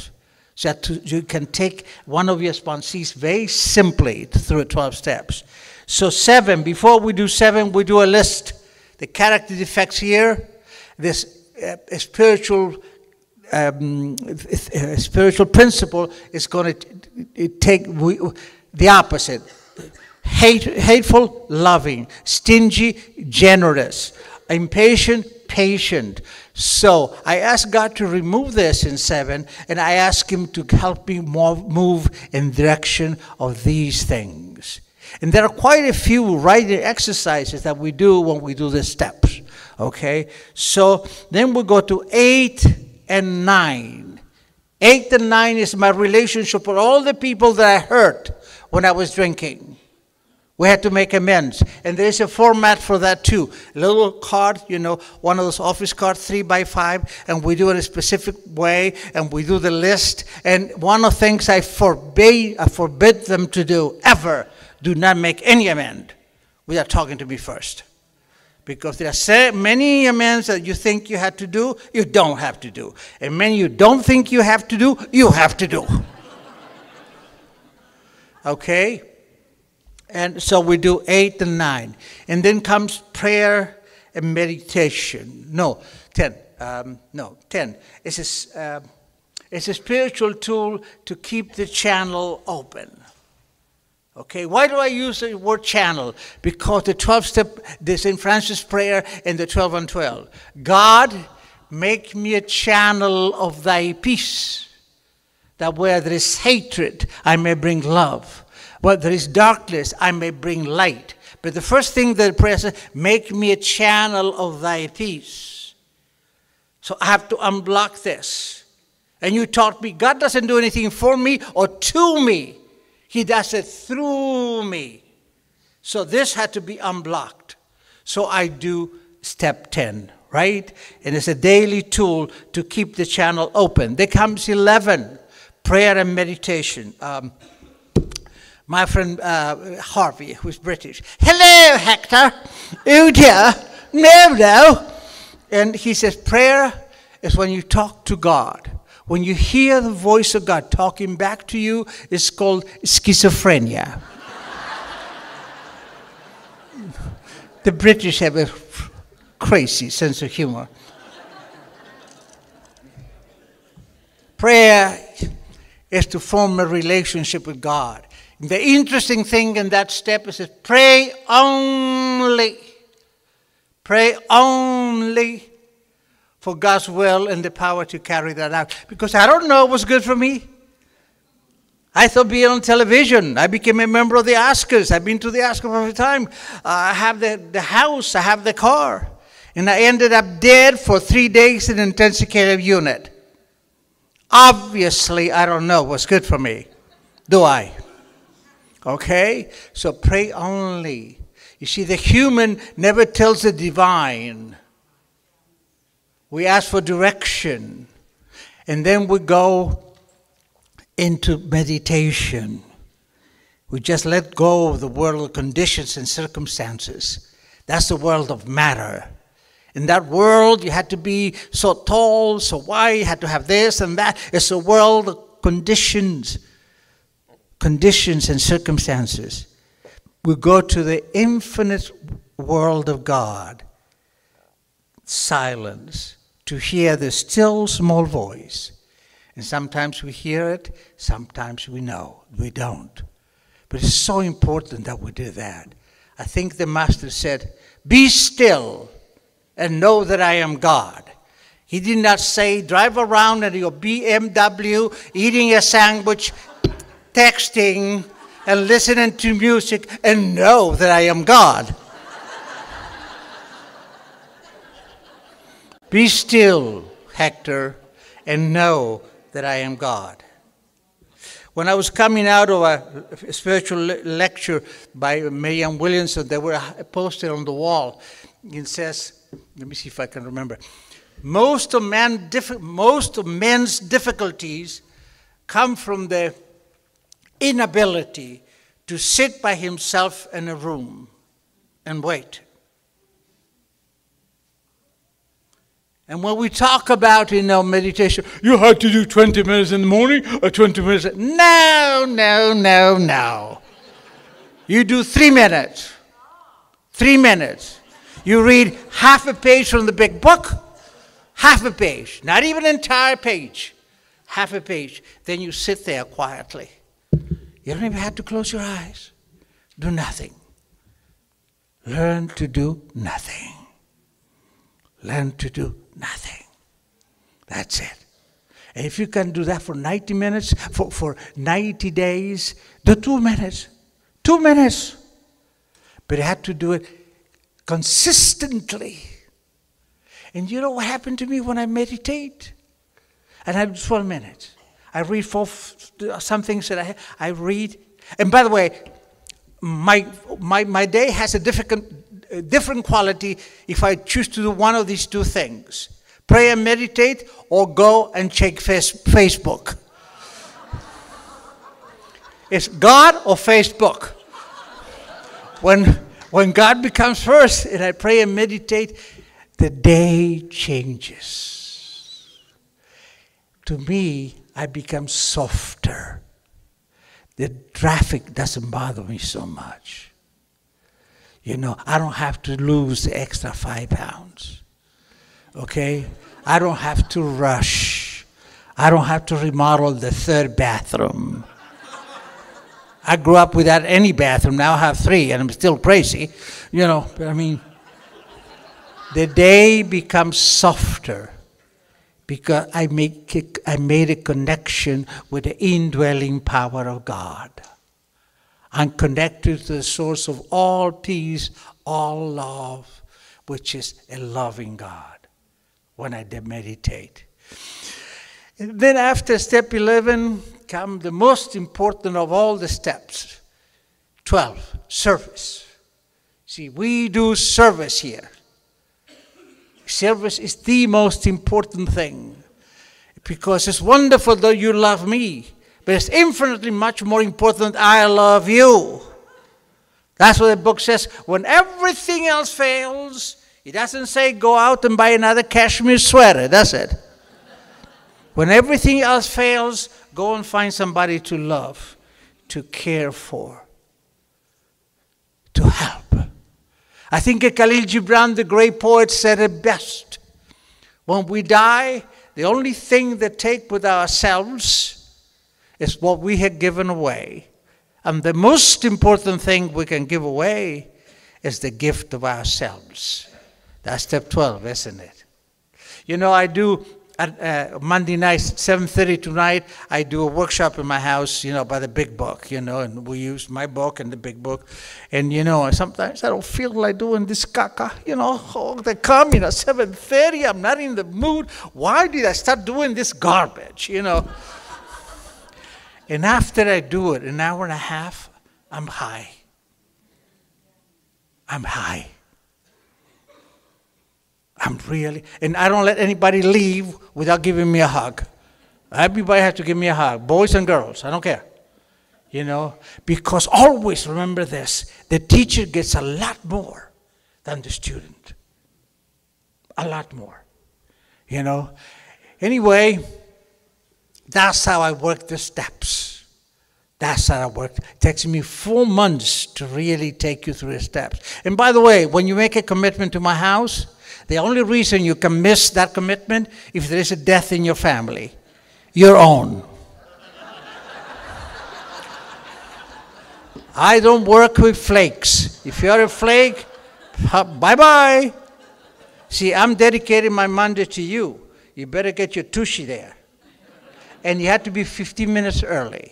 S2: So that you can take one of your sponsees very simply through 12 steps. So 7, before we do 7, we do a list. The character defects here, this spiritual principle is going to take the opposite. Hateful, loving. Stingy, generous. Impatient, patient. So I ask God to remove this in 7, and I ask Him to help me move in the direction of these things. And there are quite a few writing exercises that we do when we do the steps. Okay? So then we go to 8 and 9. 8 and 9 is my relationship with all the people that I hurt when I was drinking. We had to make amends. And there's a format for that too. A little card, you know, one of those office cards, 3 by 5, and we do it a specific way, and we do the list. And one of the things I forbid them to do, ever, do not make any amend without talking to me first. Because there are so many amends that you think you had to do, you don't have to do. And many you don't think you have to do, you have to do. Okay? And so we do 8 and 9. And then comes prayer and meditation. No, 10. 10. It's a spiritual tool to keep the channel open. Okay, why do I use the word channel? Because the 12-step, the St. Francis prayer and the 12 and 12. God, make me a channel of thy peace, that where there is hatred, I may bring love. Where there is darkness, I may bring light. But the first thing that the prayer says, make me a channel of thy peace. So I have to unblock this. And you taught me, God doesn't do anything for me or to me. He does it through me. So this had to be unblocked. So I do step 10, right? And it's a daily tool to keep the channel open. Then comes 11, prayer and meditation. My friend Harvey, who's British. Hello, Hector. Oh dear. No. And he says, prayer is when you talk to God. When you hear the voice of God talking back to you, it's called schizophrenia. The British have a crazy sense of humor. Prayer is to form a relationship with God. The interesting thing in that step is that pray only. Pray only for God's will and the power to carry that out. Because I don't know what's good for me. I thought being on television. I became a member of the Oscars. I've been to the Oscars all the time. I have the house. I have the car. And I ended up dead for 3 days in an intensive care unit. Obviously, I don't know what's good for me. Do I? Okay? So pray only. You see, the human never tells the divine. We ask for direction. And then we go into meditation. We just let go of the world of conditions and circumstances. That's the world of matter. In that world, you had to be so tall, so wide, you had to have this and that. It's a world of conditions and circumstances. We go to the infinite world of God. Silence. To hear the still small voice. And sometimes we hear it, sometimes we don't. But it's so important that we do that. I think the Master said, "Be still and know that I am God." He did not say, drive around in your BMW, eating a sandwich, texting, and listening to music, and know that I am God. Be still, Hector, and know that I am God. When I was coming out of a spiritual lecture by Marianne Williamson, there were a poster on the wall. It says, let me see if I can remember. Most of men's difficulties come from the inability to sit by himself in a room and wait. And when we talk about, meditation, you have to do 20 minutes in the morning or 20 minutes. No. You do 3 minutes. 3 minutes. You read half a page from the big book, half a page, not even an entire page, half a page. Then you sit there quietly. You don't even have to close your eyes. Do nothing. Learn to do nothing. Learn to do nothing. That's it. And if you can do that for 90 minutes, for 90 days, do 2 minutes. 2 minutes. But you have to do it consistently. And you know what happened to me when I meditate? And I have 12 minutes. I read some things that I read. And by the way, my day has a different quality if I choose to do one of these two things. Pray and meditate, or go and check Facebook. It's God or Facebook. When God becomes first and I pray and meditate, the day changes. To me, I become softer. The traffic doesn't bother me so much. I don't have to lose the extra 5 pounds. Okay? I don't have to rush. I don't have to remodel the 3rd bathroom. I grew up without any bathroom. Now I have 3, and I'm still crazy. But I mean, the day becomes softer because I made a connection with the indwelling power of God. I'm connected to the source of all peace, all love, which is a loving God when I meditate. And then after step 11 comes the most important of all the steps. 12, service. See, we do service here. Service is the most important thing, because it's wonderful that you love me, but it's infinitely much more important I love you. That's what the book says. When everything else fails, it doesn't say go out and buy another cashmere sweater, does it? When everything else fails, go and find somebody to love, to care for, to help. I think Khalil Gibran, the great poet, said it best. When we die, the only thing that take with ourselves is what we have given away. And the most important thing we can give away is the gift of ourselves. That's step 12, isn't it? I do Monday nights, 7:30 tonight, I do a workshop in my house, by the big book, and we use my book and the big book. And, sometimes I don't feel like doing this caca, they come, 7:30, I'm not in the mood. Why did I start doing this garbage, And after I do it, an hour and a half, I'm high. I'm high. And I don't let anybody leave without giving me a hug. Everybody has to give me a hug, boys and girls, I don't care. Because always remember this, the teacher gets a lot more than the student. A lot more, Anyway, that's how I work the steps. That's how I work. It takes me 4 months to really take you through the steps. And by the way, when you make a commitment to my house, the only reason you can miss that commitment if there is a death in your family, your own. I don't work with flakes. If you're a flake, bye-bye. See, I'm dedicating my Monday to you. You better get your tushy there. And you had to be 15 minutes early.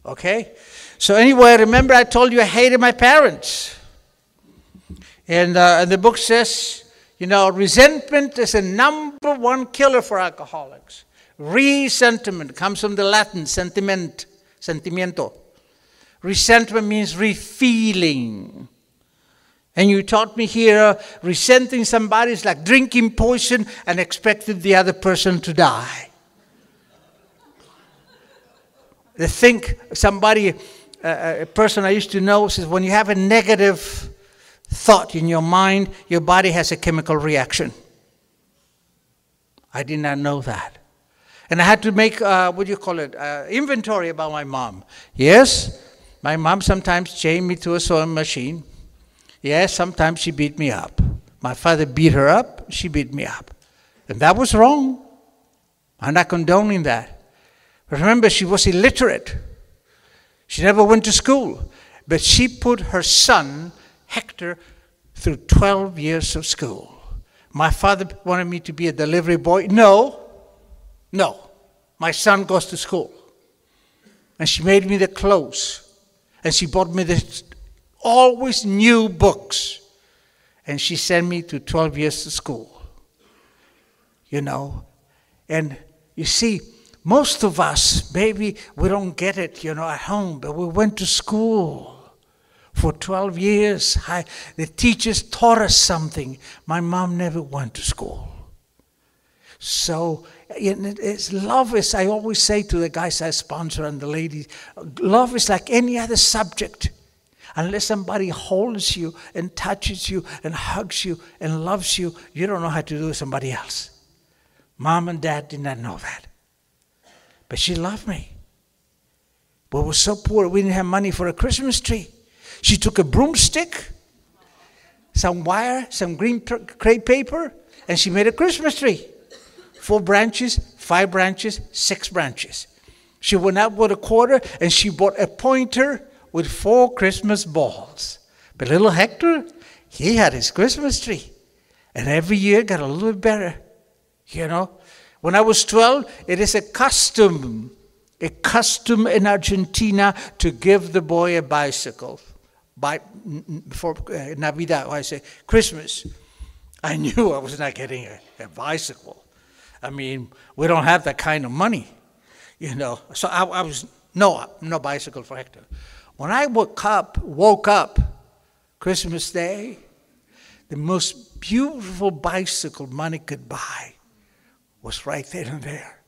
S2: Okay? So anyway, remember I told you I hated my parents. And the book says, you know, resentment is the #1 killer for alcoholics. Resentment comes from the Latin sentimiento. Resentment means refeeling. And you taught me here, resenting somebody is like drinking poison and expecting the other person to die. They think somebody, a person I used to know says, when you have a negative thought in your mind, your body has a chemical reaction. I did not know that. And I had to make, inventory about my mom. Yes, my mom sometimes chained me to a sewing machine. Yes, sometimes she beat me up. My father beat her up, she beat me up. And that was wrong. I'm not condoning that. But remember, she was illiterate. She never went to school. But she put her son, Hector, through 12 years of school. My father wanted me to be a delivery boy. No. My son goes to school. And she made me the clothes. And she bought me the always new books. And she sent me to 12 years to school. You know. And you see, most of us, maybe we don't get it, you know, at home. But we went to school. For 12 years, the teachers taught us something. My mom never went to school. So love is, I always say to the guys I sponsor and the ladies, love is like any other subject. Unless somebody holds you and touches you and hugs you and loves you, you don't know how to do it with somebody else. Mom and Dad did not know that. But she loved me. But we were so poor, we didn't have money for a Christmas tree. She took a broomstick, some wire, some green crepe paper, and she made a Christmas tree. 4 branches, 5 branches, 6 branches. She went out with a quarter, and she bought a pointer with 4 Christmas balls. But little Hector, he had his Christmas tree. And every year got a little bit better, you know. When I was 12, it is a custom in Argentina to give the boy a bicycle. For Navidad, I say Christmas. I knew I was not getting a bicycle. I mean, we don't have that kind of money, you know. So I was no bicycle for Hector. When I woke up Christmas Day, the most beautiful bicycle money could buy was right then and there.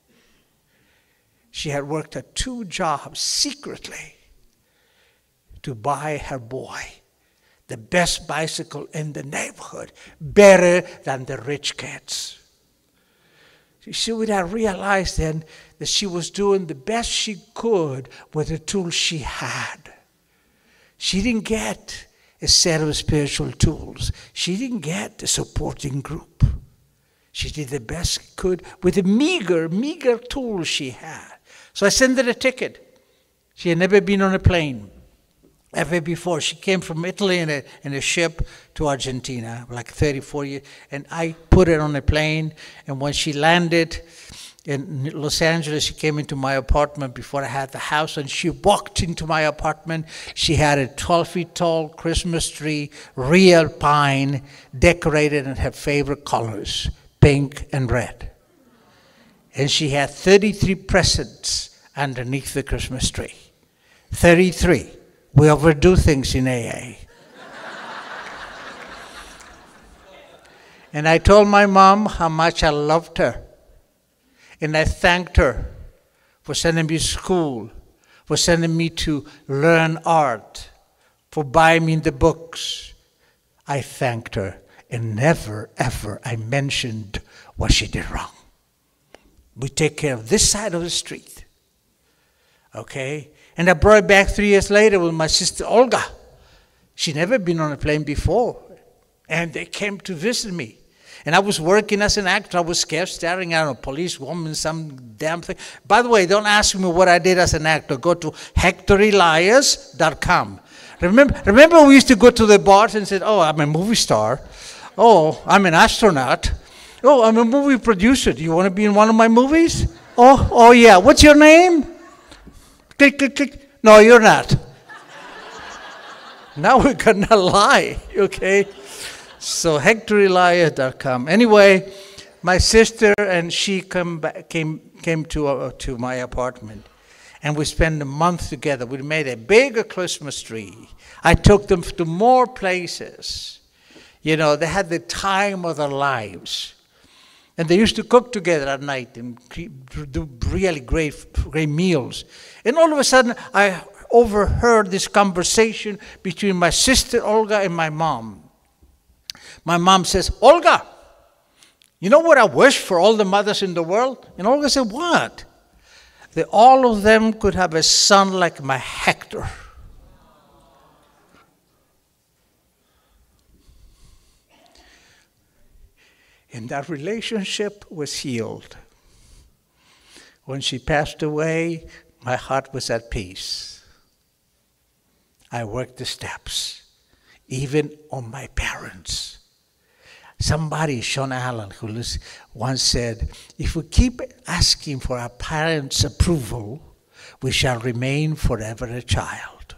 S2: She had worked at 2 jobs secretly to buy her boy the best bicycle in the neighborhood, better than the rich kids. You see, what I realized then, that she was doing the best she could with the tools she had. She didn't get a set of spiritual tools. She didn't get a supporting group. She did the best she could with the meager tools she had. So I sent her a ticket. She had never been on a plane ever before. She came from Italy in a ship to Argentina, like 34 years. And I put her on a plane. And when she landed in Los Angeles, she came into my apartment before I had the house. And she walked into my apartment. She had a 12 feet tall Christmas tree, real pine, decorated in her favorite colors, pink and red. And she had 33 presents underneath the Christmas tree. 33. We overdo things in AA. And I told my mom how much I loved her. And I thanked her for sending me to school, for sending me to learn art, for buying me the books. I thanked her, and never, ever I mentioned what she did wrong. We take care of this side of the street. Okay? And I brought her back 3 years later with my sister Olga. She'd never been on a plane before. And they came to visit me. And I was working as an actor. I was scared, staring at a police woman, some damn thing. By the way, don't ask me what I did as an actor. Go to HectorElias.com. Remember we used to go to the bars and say, oh, I'm a movie star. Oh, I'm an astronaut. Oh, I'm a movie producer. Do you want to be in one of my movies? Oh yeah. What's your name? Click, click, click. No, you're not. Now we're going to lie, okay? So HectorElias.com. Anyway, my sister and she came to my apartment. And we spent a month together. We made a bigger Christmas tree. I took them to more places. You know, they had the time of their lives. And they used to cook together at night and do really great meals. And all of a sudden, I overheard this conversation between my sister Olga and my mom. My mom says, Olga, you know what I wish for all the mothers in the world? And Olga said, what? That all of them could have a son like my Hector. And that relationship was healed. When she passed away, my heart was at peace. I worked the steps, even on my parents. Somebody, Sean Allen, who once said, if we keep asking for our parents' approval, we shall remain forever a child.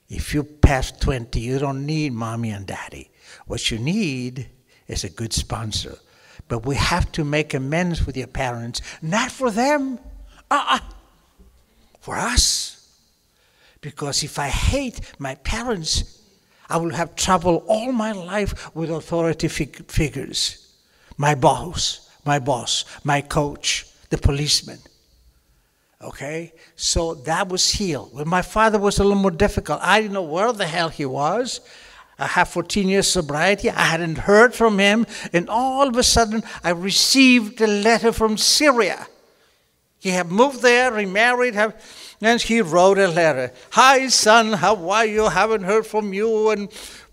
S2: If you pass 20, you don't need mommy and daddy. What you need is a good sponsor. But we have to make amends with your parents, not for them, for us. Because if I hate my parents, I will have trouble all my life with authority figures. My boss, my coach, the policeman. Okay? So that was healed. When my father was a little more difficult, I didn't know where the hell he was. I have 14 years sobriety. I hadn't heard from him. And all of a sudden, I received a letter from Syria. He had moved there, remarried, and he wrote a letter. Hi, son, how are you? Haven't heard from you in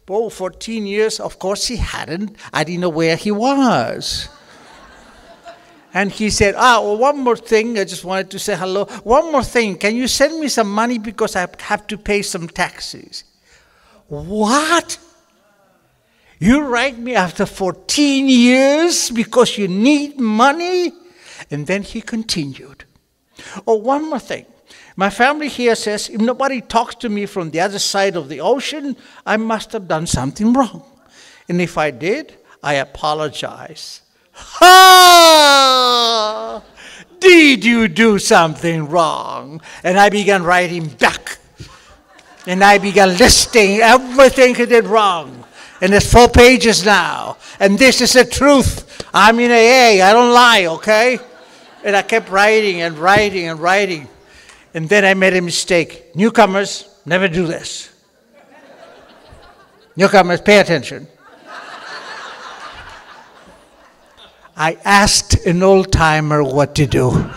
S2: 14 years. Of course, he hadn't. I didn't know where he was. And he said, one more thing. I just wanted to say hello. One more thing. Can you send me some money because I have to pay some taxes? What? You write me after 14 years because you need money? And then he continued. Oh, one more thing. My family here says if nobody talks to me from the other side of the ocean, I must have done something wrong. And if I did, I apologize. Ha! Did you do something wrong? And I began writing back. And I began listing everything he did wrong. And it's 4 pages now. And this is the truth. I'm in AA. I don't lie, okay? And I kept writing and writing and writing. And then I made a mistake. Newcomers, never do this. Newcomers, pay attention. I asked an old-timer what to do.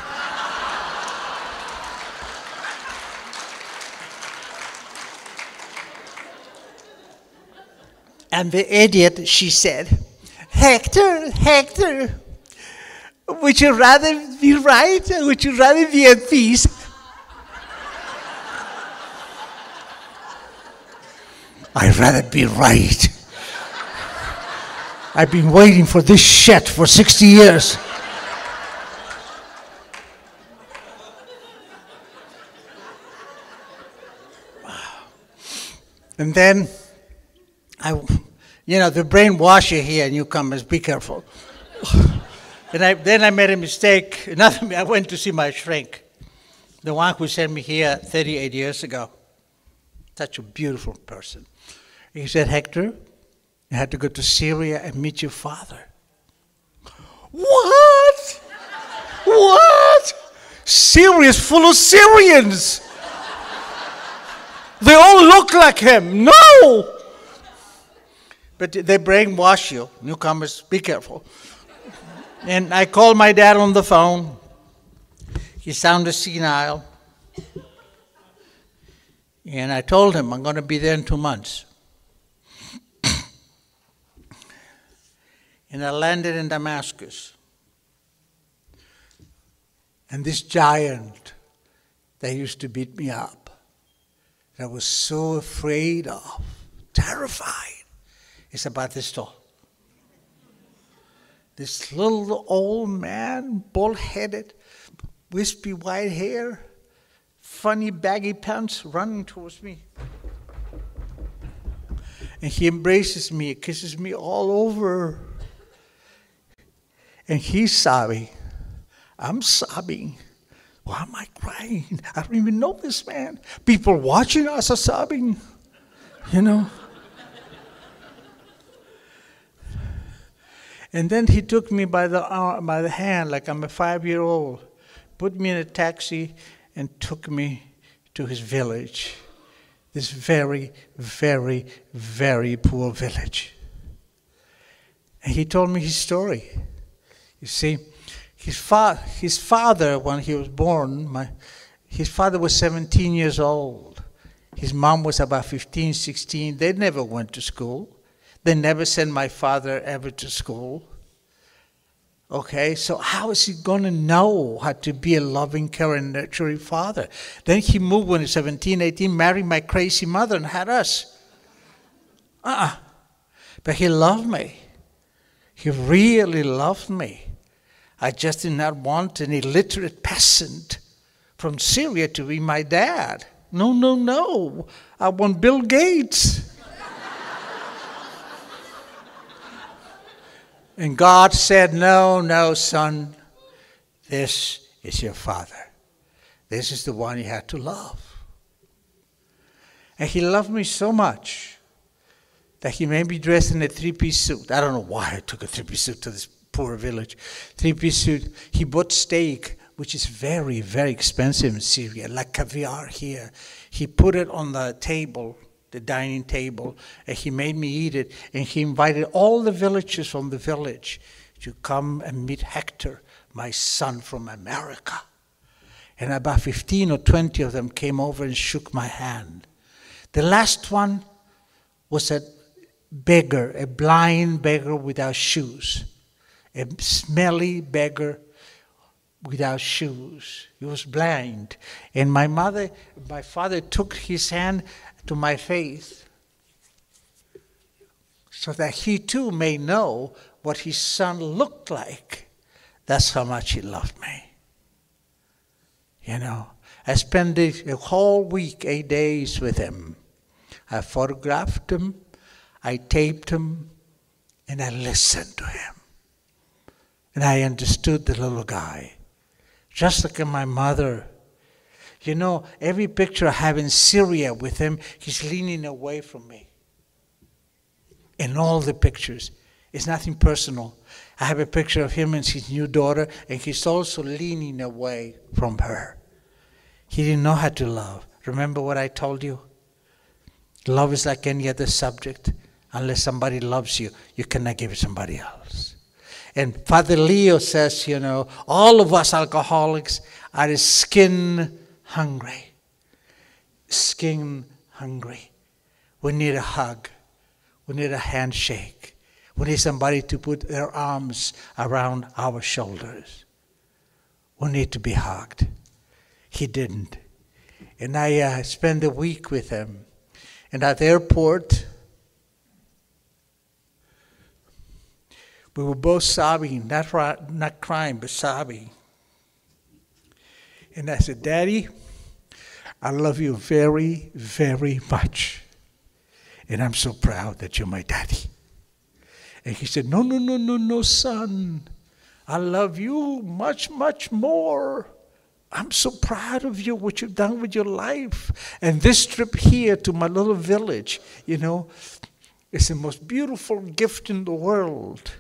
S2: And the idiot, she said, Hector, would you rather be right or would you rather be at peace? I'd rather be right. I've been waiting for this shit for 60 years. And then, the brainwash you here, newcomers, be careful. And then I made a mistake. I went to see my shrink, the one who sent me here 38 years ago. Such a beautiful person. He said, Hector, you had to go to Syria and meet your father. What? What? Syria is full of Syrians. They all look like him. No! But they brainwash you. Newcomers, be careful. And I called my dad on the phone. He sounded senile. And I told him, I'm going to be there in 2 months. And I landed in Damascus. And this giant that used to beat me up that I was so afraid of, terrified, is about this tall. This little old man, bald-headed, wispy white hair, funny baggy pants, running towards me. And he embraces me, kisses me all over. And he's sobbing. I'm sobbing. Why am I crying? I don't even know this man. People watching us are sobbing, you know. And then he took me by the arm, by the hand, like I'm a 5-year-old, put me in a taxi and took me to his village. This very, very, very poor village. And he told me his story. You see, his father, when he was born, his father was 17 years old. His mom was about 15, 16. They never went to school. They never sent my father ever to school. Okay, so how is he going to know how to be a loving, caring, nurturing father? Then he moved when he was 17, 18, married my crazy mother and had us. But he loved me. He really loved me. I just did not want an illiterate peasant from Syria to be my dad. No, no, no. I want Bill Gates. And God said, no, no, son, this is your father. This is the one you have to love. And he loved me so much that he made me dress in a 3-piece suit. I don't know why I took a 3-piece suit to this poor village. 3-piece suit. He bought steak, which is very, very expensive in Syria, like caviar here. He put it on the table, the dining table, and he made me eat it, and he invited all the villagers from the village to come and meet Hector, my son from America. And about 15 or 20 of them came over and shook my hand. The last one was a beggar, a blind beggar without shoes, a smelly beggar without shoes. He was blind. And my father took his hand to my face so that he too may know what his son looked like. That's how much he loved me. You know, I spent a whole week, 8 days with him. I photographed him, I taped him, and I listened to him. And I understood the little guy, just like my mother. You know, every picture I have in Syria with him, he's leaning away from me. In all the pictures, it's nothing personal. I have a picture of him and his new daughter, and he's also leaning away from her. He didn't know how to love. Remember what I told you? Love is like any other subject. Unless somebody loves you, you cannot give it to somebody else. And Father Leo says, you know, all of us alcoholics are skin hungry. Skin hungry. We need a hug. We need a handshake. We need somebody to put their arms around our shoulders. We need to be hugged. He didn't. And I spent a week with him. And at the airport, we were both sobbing, not crying, but sobbing. And I said, Daddy, I love you very, very much. And I'm so proud that you're my daddy. And he said, no, no, no, no, no, son. I love you much, much more. I'm so proud of you, what you've done with your life. And this trip here to my little village, you know, is the most beautiful gift in the world.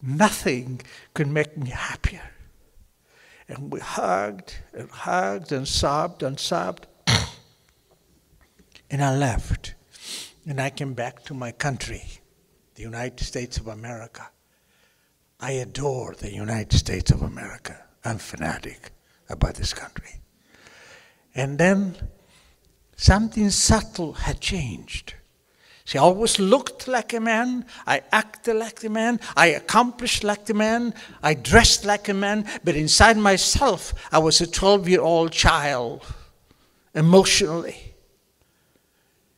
S2: Nothing could make me happier. And we hugged and sobbed and sobbed. And I left. And I came back to my country, the United States of America. I adore the United States of America. I'm fanatic about this country. And then something subtle had changed. See, I always looked like a man, I acted like the man, I accomplished like the man, I dressed like a man, but inside myself, I was a 12-year-old child, emotionally.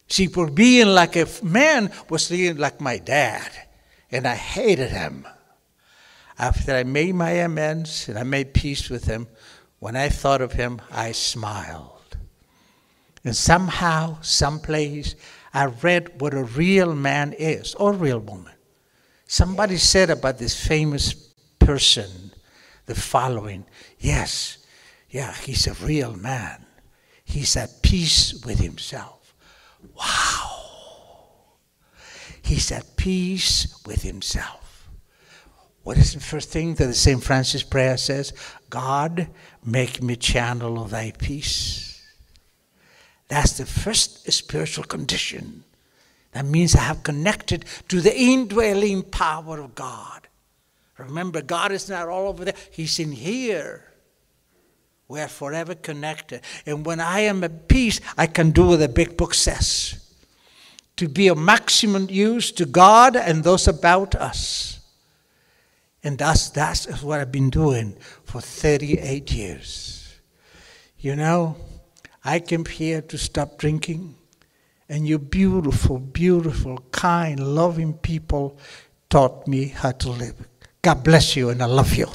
S2: See, for being like a man was being like my dad, and I hated him. After I made my amends and I made peace with him, when I thought of him, I smiled. And somehow, someplace, I read what a real man is, or real woman. Somebody said about this famous person the following: yes, yeah, he's a real man. He's at peace with himself. Wow. He's at peace with himself. What is the first thing that the St. Francis prayer says? God, make me channel of thy peace. That's the first spiritual condition. That means I have connected to the indwelling power of God. Remember, God is not all over there. He's in here. We are forever connected. And when I am at peace, I can do what the big book says. To be of maximum use to God and those about us. And that's what I've been doing for 38 years. You know, I came here to stop drinking. And you beautiful, beautiful, kind, loving people taught me how to live. God bless you, and I love you.